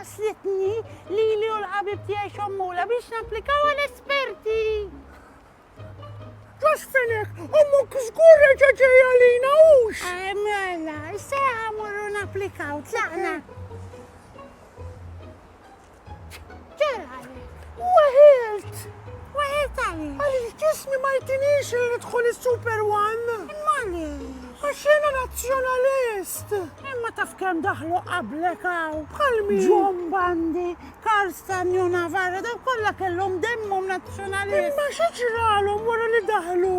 waslitni li u l-ħabib tiegħi xommula biex napplikaw għal-esperti. Ġasfinek, ummuk żgur ġeġeja lina ux. Mela, issa għamurru napplikaw, tlaqna. ġerali. Waħilt. Waħed għali. Għalix ġismi ma jtinix li nidħol il-Super One. Mali. Għaxena nazzjonalist. Imma taf kem daħlu qablek għaw. Bħalmi. John Bandi, Karl Stanju Navarra, daw kolla kellhom demmhom nazzjonalist. Imma xieġralhom wara li daħlu.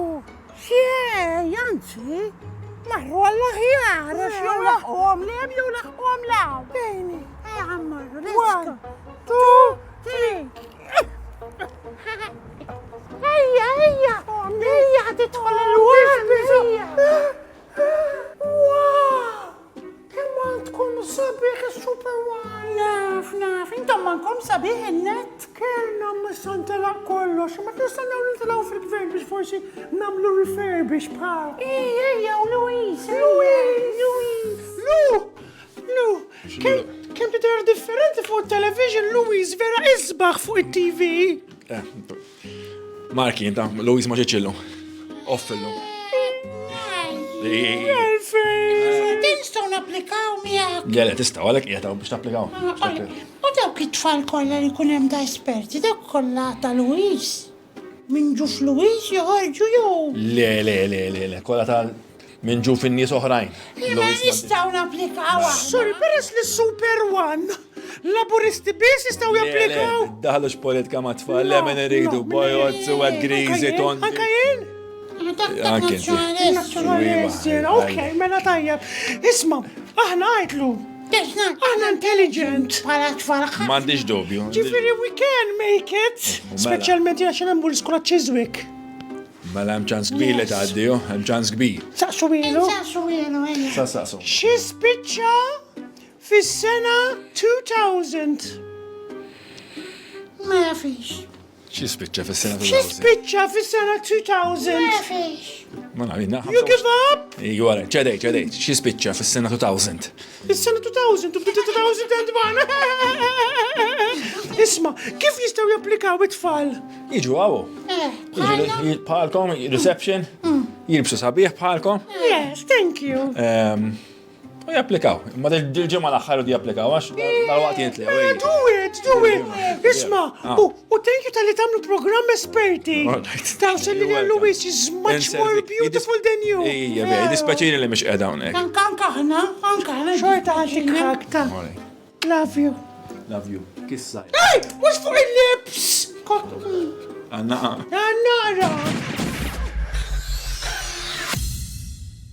Xie, janzi, marru għall-ħjar, għax jew laħqom li hemm jew laħqom law. Bejni. Għammurru, let's 1, go. 2, 3. Ejja, ħatidħol il-web, ejja. Wow! Kemm għandkom sabiħ il-Super One? Naf, intom mankom sabiħ il-net. Kellna missantela kollox, ma nistannaw nitlaw fil-gvern biex forsi namlu refurbish bħal. Ejja, u Luis. Lu, kemm tidher differenti fuq television, Louis vera isbaħ fuq it-TV. Marki, inta, Louis ma ċeċillu. Offillu. Tinstaw napplikaw miegħek. Għale, tista, għalek jgħetaw biex tapplikaw. U dawk it-tfal kollha li kun hemm da esperti, dawk kollha ta' Luis. Min ġuf Luis joħorġu jew. Le, kolla tal minn ġu fin-nies oħrajn. Ma nistgħu napplikaw. Sorry, peress li Super One, laburisti biss jistgħu japplikaw. Daħlux politika ma tfal, le minn iridu, bojot, suwed grizi, ton. Anka jien? Anke inti. Nazzjonalisti, okej, mela tajjeb. Isma, aħna għajtlu. Aħna intelligent. Bħala tfal ħadd. M'għandix dubju. Ġifieri we can make it. Speċjalment jaxen hemm l-iskola Chiswick. Mela hemm ċans kbir li tgħaddiju, hemm ċans kbir. Saqsu ilu. Saqsu. Xi spiċċa fis-sena 2000. Ma fiex. Xi spiċċa fis-sena Xi spiċċa fis-sena 2000. Ma fiex. Ma nafina. You give up? Jwara, ċedejt, xi spiċċa fis-sena 2000. Is-sena 2000, tibda 2001. Isma, kif jistgħu japplikaw it-tfal? Jiġu għawu. Bħalkom, reception, jirbsu sabiħ bħalkom. Yes, thank you. U japplikaw. Ma dil-ġimma l-axħar di japplikaw, għax dal-waqt jintlew. Do it. Isma, u thank you tal-li tamlu program esperti. Taw li Louis is much more beautiful than you. Ija, bej, dispeċini li mux edha unek. Anka ħna. Xorta għantik ħakta. Love you. Love you. Kissa. Hey, what's for your lips? Għanna. Nara.